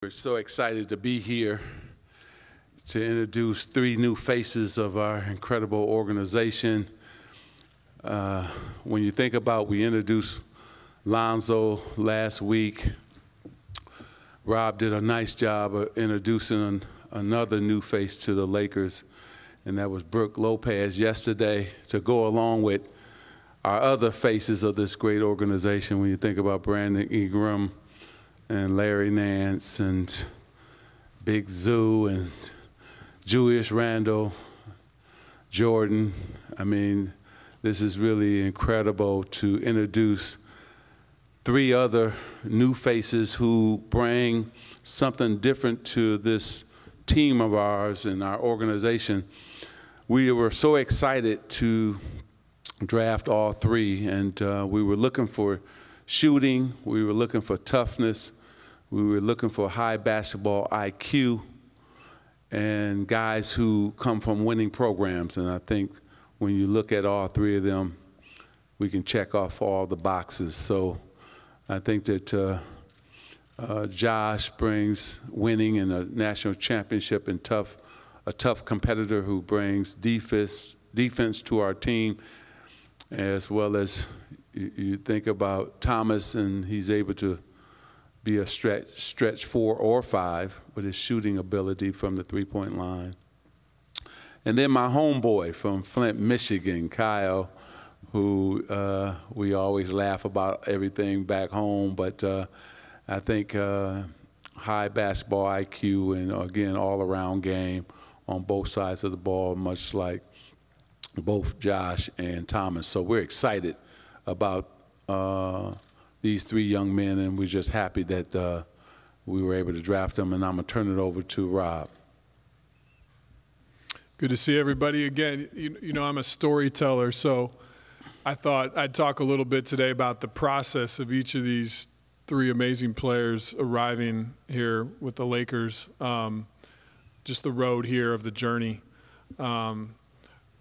We're so excited to be here to introduce three new faces of our incredible organization. When you think about, we introduced Lonzo last week. Rob did a nice job of introducing another new face to the Lakers, and that was Brook Lopez yesterday, to go along with our other faces of this great organization. When you think about Brandon Ingram and Larry Nance and Big Zoo and Julius Randle, Jordan. I mean, this is really incredible to introduce three other new faces who bring something different to this team of ours and our organization. We were so excited to draft all three, and we were looking for shooting, we were looking for toughness, we were looking for high basketball IQ, and guys who come from winning programs. And I think when you look at all three of them, we can check off all the boxes. So I think that Josh brings winning and a national championship and a tough competitor who brings defense to our team, as well as you think about Thomas, and he's able to be a stretch 4 or 5 with his shooting ability from the three-point line. And then my homeboy from Flint, Michigan, Kyle, who we always laugh about everything back home, but I think high basketball IQ and, again, all-around game on both sides of the ball, much like both Josh and Thomas. So we're excited about these three young men, and we're just happy that we were able to draft them. And I'm going to turn it over to Rob. Good to see everybody again. You know, I'm a storyteller, so I thought I'd talk a little bit today about the process of each of these three amazing players arriving here with the Lakers, just the road here of the journey. And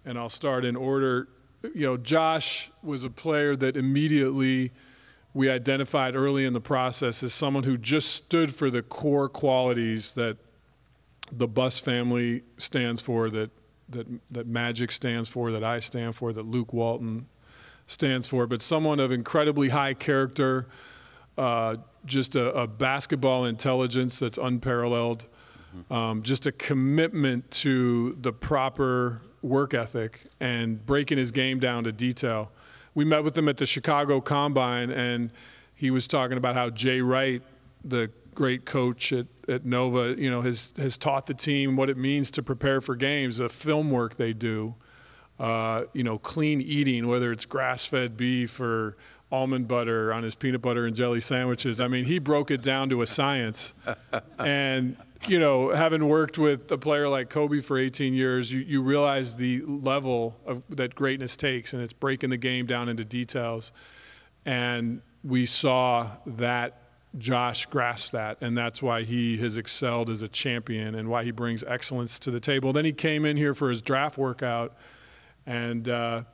I'll start in order. You know, Josh was a player that immediately we identified early in the process as someone who just stood for the core qualities that the Bus family stands for, that Magic stands for, that I stand for, that Luke Walton stands for, but someone of incredibly high character, just a basketball intelligence that's unparalleled, just a commitment to the proper work ethic and breaking his game down to detail. We met with him at the Chicago Combine, and he was talking about how Jay Wright, the great coach at Nova, you know, has taught the team what it means to prepare for games, the film work they do, you know, clean eating, whether it's grass-fed beef or almond butter on his peanut butter and jelly sandwiches. I mean, he broke it down to a science. And, you know, having worked with a player like Kobe for 18 years, you realize the level that greatness takes, and it's breaking the game down into details. And we saw that Josh grasp that, and that's why he has excelled as a champion and why he brings excellence to the table. Then he came in here for his draft workout, and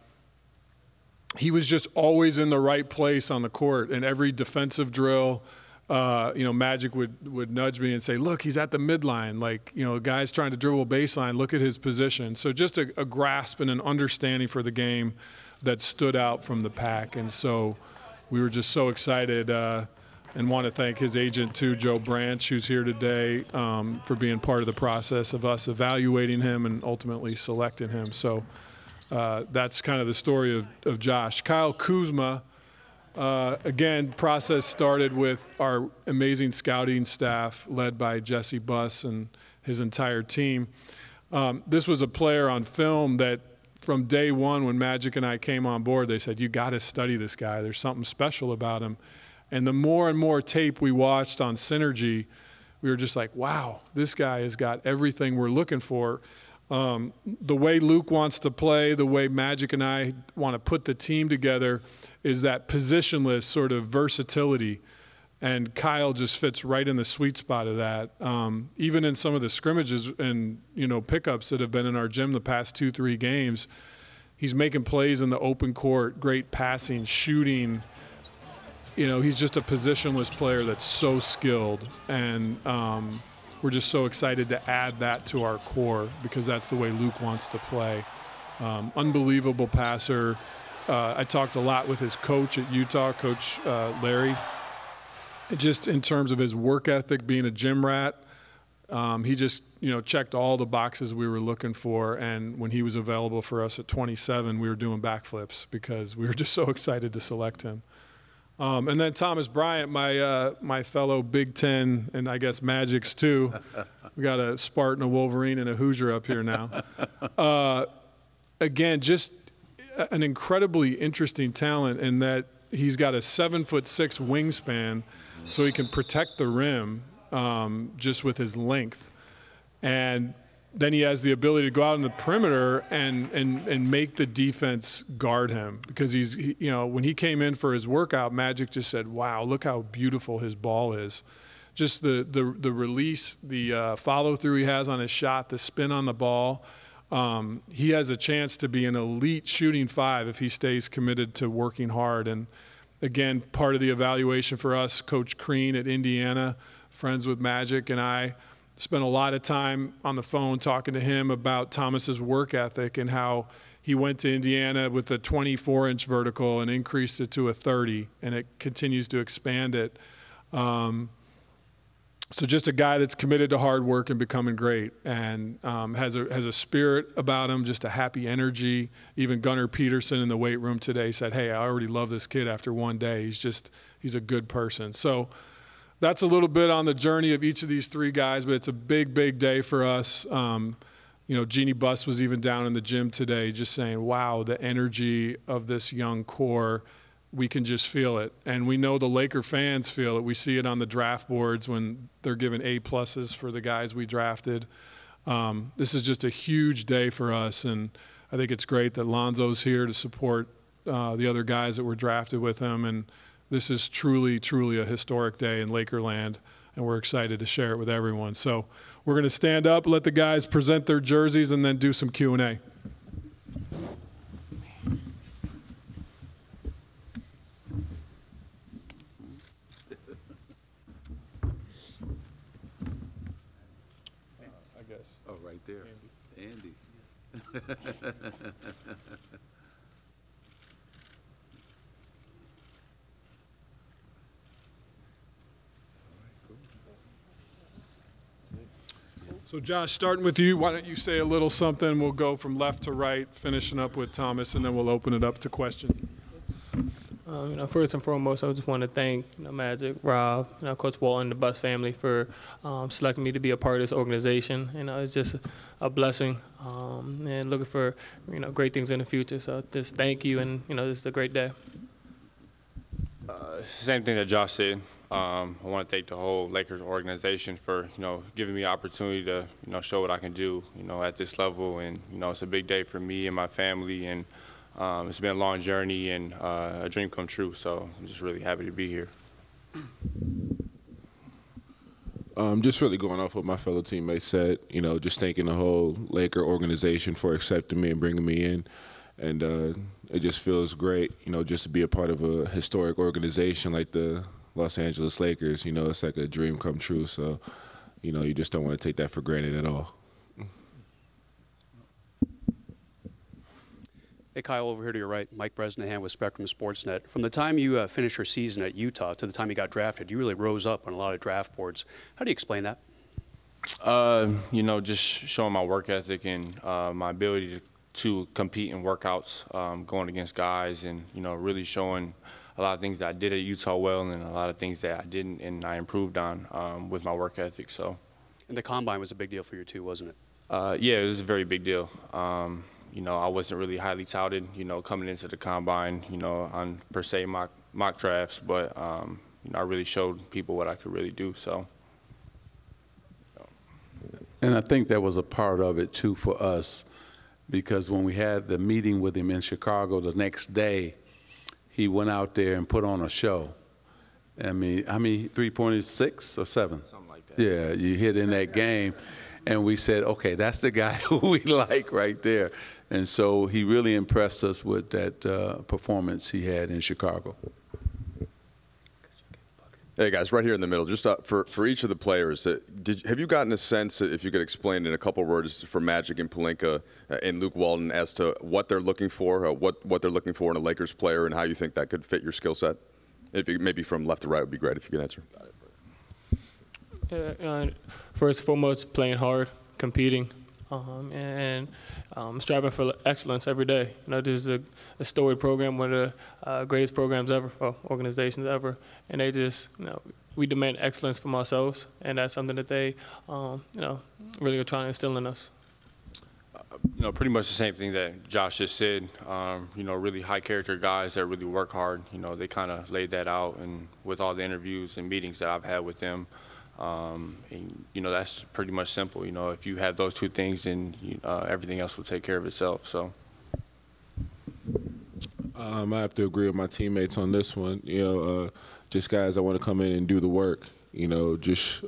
he was just always in the right place on the court. In every defensive drill, you know, Magic would nudge me and say, look, he's at the midline. Like, you know, a guy's trying to dribble baseline, look at his position. So just a grasp and an understanding for the game that stood out from the pack. And so we were just so excited and want to thank his agent, too, Joe Branch, who's here today, for being part of the process of us evaluating him and ultimately selecting him. So that's kind of the story of Josh. Kyle Kuzma, again, process started with our amazing scouting staff led by Jesse Buss and his entire team. This was a player on film that from day one when Magic and I came on board, they said, you got to study this guy. There's something special about him. And the more and more tape we watched on Synergy, we were just like, wow, this guy has got everything we're looking for. The way Luke wants to play, the way Magic and I want to put the team together is that positionless sort of versatility. And Kyle just fits right in the sweet spot of that. Even in some of the scrimmages and, you know, pickups that have been in our gym the past 2-3 games, he's making plays in the open court, great passing, shooting, he's just a positionless player that's so skilled, and we're just so excited to add that to our core because that's the way Luke wants to play. Unbelievable passer. I talked a lot with his coach at Utah, Coach Larry, just in terms of his work ethic, being a gym rat. He just, checked all the boxes we were looking for, and when he was available for us at 27, we were doing backflips because we were just so excited to select him. And then Thomas Bryant, my fellow Big Ten, and I guess Magic's too. We got a Spartan, a Wolverine, and a Hoosier up here now. Again, just an incredibly interesting talent in that he's got a 7'6" wingspan, so he can protect the rim just with his length. And then he has the ability to go out on the perimeter and make the defense guard him because when he came in for his workout, Magic just said, wow, look how beautiful his ball is. Just the release, the follow-through he has on his shot, the spin on the ball. He has a chance to be an elite shooting five if he stays committed to working hard. And, again, part of the evaluation for us, Coach Crean at Indiana, friends with Magic, and I spent a lot of time on the phone talking to him about Thomas's work ethic and how he went to Indiana with a 24-inch vertical and increased it to a 30, and it continues to expand it. So just a guy that's committed to hard work and becoming great, and has a spirit about him, just a happy energy. Even Gunnar Peterson in the weight room today said, hey, I already love this kid after one day. He's a good person. So that's a little bit on the journey of each of these three guys, but it's a big, big day for us. Jeannie Buss was even down in the gym today just saying, wow, the energy of this young core, we can just feel it. And we know the Laker fans feel it. We see it on the draft boards when they're giving A-pluses for the guys we drafted. This is just a huge day for us, and I think it's great that Lonzo's here to support the other guys that were drafted with him. And this is truly, truly a historic day in Lakerland, and we're excited to share it with everyone. So we're going to stand up, let the guys present their jerseys, and then do some Q&A. Oh, right there. Andy. So, Josh, starting with you, why don't you say a little something? We'll go from left to right, finishing up with Thomas, and then we'll open it up to questions. First and foremost, I just want to thank Magic, Rob, Coach Walton, the Buss family for selecting me to be a part of this organization. It's just a blessing, and looking for great things in the future. So just thank you, and this is a great day. Same thing that Josh said. I want to thank the whole Lakers organization for giving me an opportunity to show what I can do at this level, and it's a big day for me and my family, and it's been a long journey and a dream come true. So I'm just really happy to be here. Just really going off what my fellow teammates said, just thanking the whole Laker organization for accepting me and bringing me in. And it just feels great, just to be a part of a historic organization like the Los Angeles Lakers. It's like a dream come true. So, you just don't want to take that for granted at all. Hey, Kyle, over here to your right, Mike Bresnahan with Spectrum Sportsnet. From the time you finished your season at Utah to the time you got drafted, you really rose up on a lot of draft boards. How do you explain that? Just showing my work ethic and my ability to compete in workouts, going against guys, and, really showing a lot of things that I did at Utah well and a lot of things that I didn't and I improved on with my work ethic. So. And the Combine was a big deal for you too, wasn't it? Yeah, it was a very big deal. I wasn't really highly touted, coming into the Combine, on per se mock drafts, but, I really showed people what I could really do, so. And I think that was a part of it, too, for us, because when we had the meeting with him in Chicago the next day, he went out there and put on a show. I mean, how many three-pointers, 6 or 7? Something like that. Yeah, you hit in that game. And we said, okay, that's the guy who we like right there. And so he really impressed us with that performance he had in Chicago. Hey guys, right here in the middle. Just for each of the players, have you gotten a sense, if you could explain in a couple words, for Magic and Pelinka and Luke Walton, as to what they're looking for, what they're looking for in a Lakers player, and how you think that could fit your skill set? If you, maybe from left to right would be great if you could answer. First and foremost, playing hard, competing, and striving for excellence every day. This is a storied program, one of the greatest programs ever, or organizations ever, and they just, we demand excellence from ourselves, and that's something that they, really are trying to instill in us. Pretty much the same thing that Josh just said. Really high character guys that really work hard. They kind of laid that out, and with all the interviews and meetings that I've had with them, that's pretty much simple. If you have those two things, then everything else will take care of itself. So. I have to agree with my teammates on this one. Just guys that want to come in and do the work. Just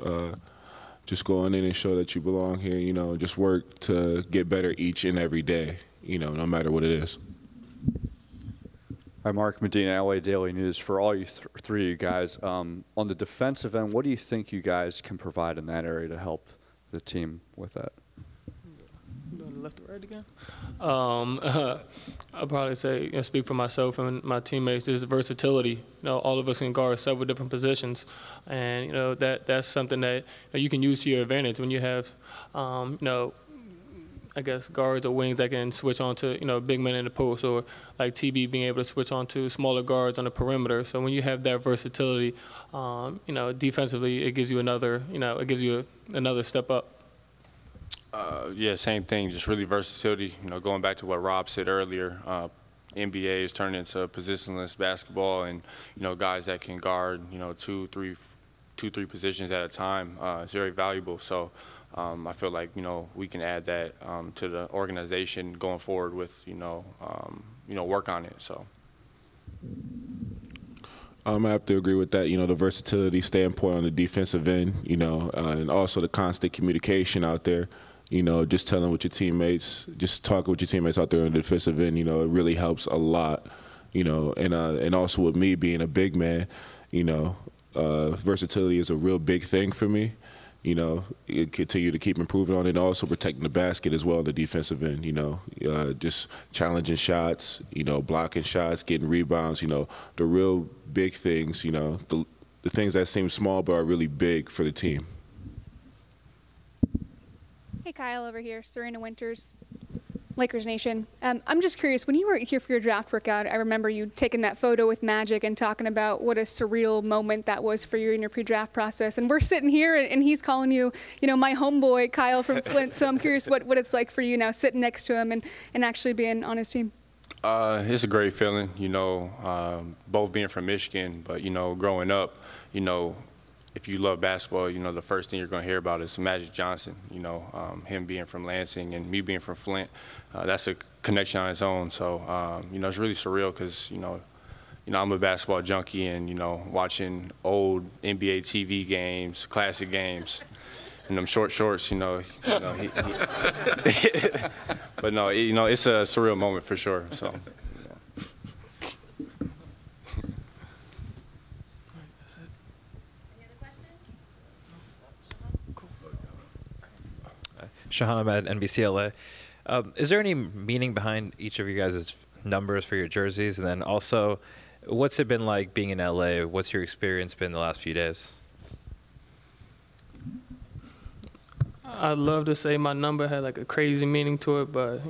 going in and show that you belong here. Just work to get better each and every day. No matter what it is. Hi, Mark Medina, LA Daily News. For all you three of you guys, on the defensive end, what do you think you guys can provide in that area to help the team with that? Left or right again? I'll probably say, speak for myself and my teammates, there's the versatility. All of us can guard several different positions, and that's something that you can use to your advantage when you have, I guess, guards or wings that can switch on to, big men in the post, or like TB being able to switch on to smaller guards on the perimeter. So when you have that versatility, defensively, it gives you another, another step up. Yeah, same thing, just really versatility. Going back to what Rob said earlier, NBA is turning into positionless basketball, and, guys that can guard, two, three positions at a time, it's very valuable. So I feel like, we can add that to the organization going forward with, work on it. So. I have to agree with that. The versatility standpoint on the defensive end, and also the constant communication out there. Just telling with your teammates, just talking with your teammates out there on the defensive end, it really helps a lot. And also with me being a big man, versatility is a real big thing for me. Continue to keep improving on it, and also protecting the basket as well on the defensive end. Just challenging shots, blocking shots, getting rebounds. The real big things. The things that seem small but are really big for the team. Hey, Kyle, over here, Serena Winters, Lakers Nation. I'm just curious, when you were here for your draft workout, I remember you taking that photo with Magic and talking about what a surreal moment that was for you in your pre-draft process. And we're sitting here, and he's calling you, my homeboy, Kyle from Flint. So I'm curious what it's like for you now, sitting next to him and actually being on his team. It's a great feeling, both being from Michigan, but, growing up, if you love basketball, the first thing you're going to hear about is Magic Johnson, him being from Lansing and me being from Flint. That's a connection on its own. So, it's really surreal because, I'm a basketball junkie, and, watching old NBA TV games, classic games, and them short shorts, but no, it's a surreal moment for sure. So. Shahan Ahmed, NBCLA. Is there any meaning behind each of you guys' numbers for your jerseys? And then also, what's it been like being in LA? What's your experience been the last few days? I'd love to say my number had like a crazy meaning to it, but,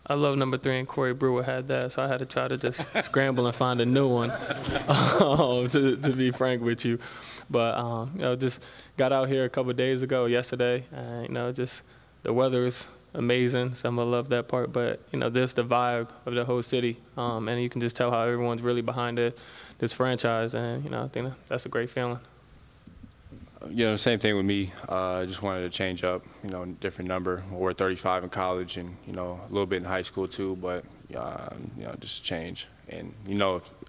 I love number 3, and Corey Brewer had that, so I had to try to just scramble and find a new one, to be frank with you. But, just got out here a couple of days ago, yesterday, and, just the weather is amazing, so I'm going to love that part. But, this the vibe of the whole city, and you can just tell how everyone's really behind this franchise, and, I think that's a great feeling. Same thing with me. Just wanted to change up, different number. I wore 35 in college, and, a little bit in high school too, but, just change. And,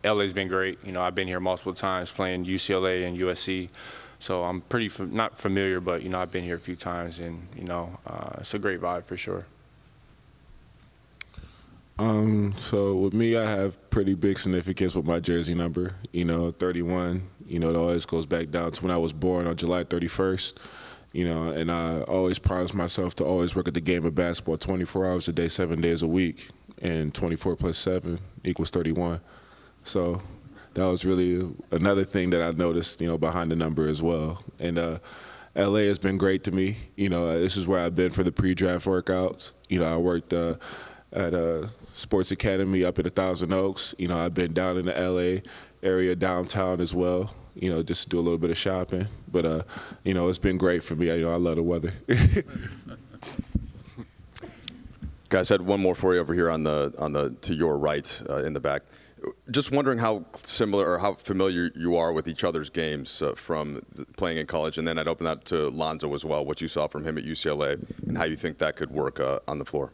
LA's been great. I've been here multiple times playing UCLA and USC. So I'm pretty not familiar, but, I've been here a few times, and, it's a great vibe for sure. So with me, I have pretty big significance with my jersey number. 31. It always goes back down to when I was born on July 31st. And I always promised myself to always work at the game of basketball 24 hours a day, 7 days a week. And 24 plus 7 equals 31. So that was really another thing that I noticed, behind the number as well. And LA has been great to me. This is where I've been for the pre-draft workouts. I worked at a sports academy up at 1,000 Oaks. I've been down in the LA area downtown as well, just to do a little bit of shopping. But, it's been great for me. I love the weather. Guys, I had one more for you over here on the to your right in the back. Just wondering how similar or how familiar you are with each other's games from playing in college, and then I'd open that to Lonzo as well, what you saw from him at UCLA and how you think that could work on the floor.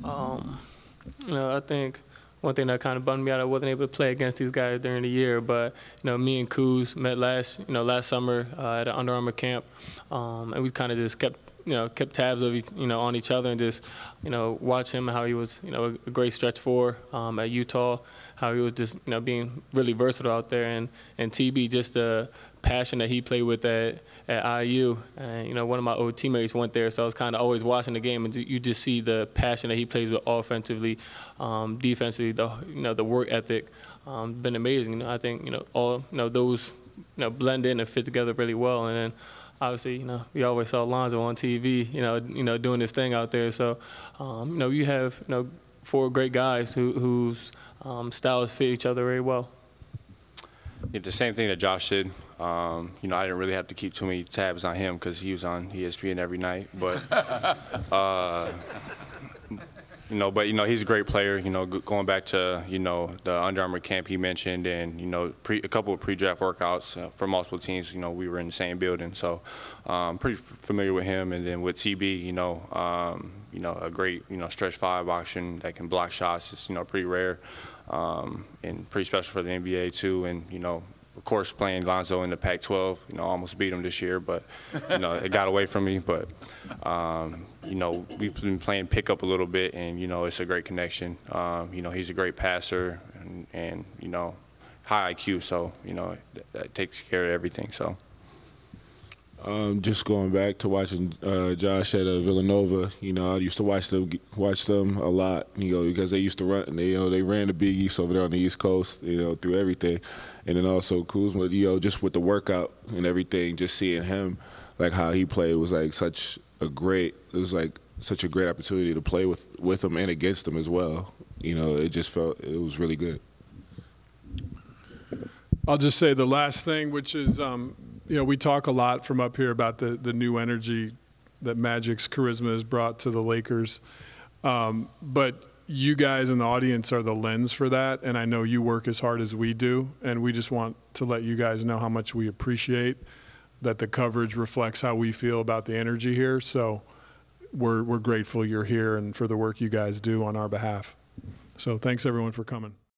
I think one thing that kind of bummed me out, I wasn't able to play against these guys during the year, but me and Kuz met last summer at an Under Armour camp, and we kind of just kept tabs of on each other and just watch him and how he was a great stretch four at Utah, how he was just being really versatile out there, and TB, just the passion that he played with at IU. And one of my old teammates went there, so I was kind of always watching the game, and you just see the passion that he plays with offensively, defensively, the work ethic, been amazing. I think all those blend in and fit together really well. And then obviously, we always saw Lonzo on TV, doing this thing out there. So, you have, 4 great guys whose styles fit each other very well. Yeah, the same thing that Josh did. I didn't really have to keep too many tabs on him because he was on ESPN every night. But, he's a great player. Going back to the Under Armour camp he mentioned, and a couple of pre-draft workouts for multiple teams. We were in the same building, so pretty familiar with him. And then with TB, a great stretch 5 option that can block shots. It's pretty rare and pretty special for the NBA too. And of course, playing Lonzo in the Pac-12, almost beat him this year, but it got away from me. But we've been playing pickup a little bit, and it's a great connection. He's a great passer, and high IQ, so that takes care of everything. So. Just going back to watching Josh at Villanova, I used to watch them a lot, because they used to run, they ran the Big East over there on the East Coast, through everything, and then also Kuzma, just with the workout and everything, just seeing him, like how he played was like such a great opportunity to play with him and against him as well. It just felt it was really good. I'll just say the last thing, which is, we talk a lot from up here about the new energy that Magic's charisma has brought to the Lakers. But you guys in the audience are the lens for that, and I know you work as hard as we do, and we just want to let you guys know how much we appreciate that the coverage reflects how we feel about the energy here. So we're grateful you're here and for the work you guys do on our behalf. So thanks, everyone, for coming.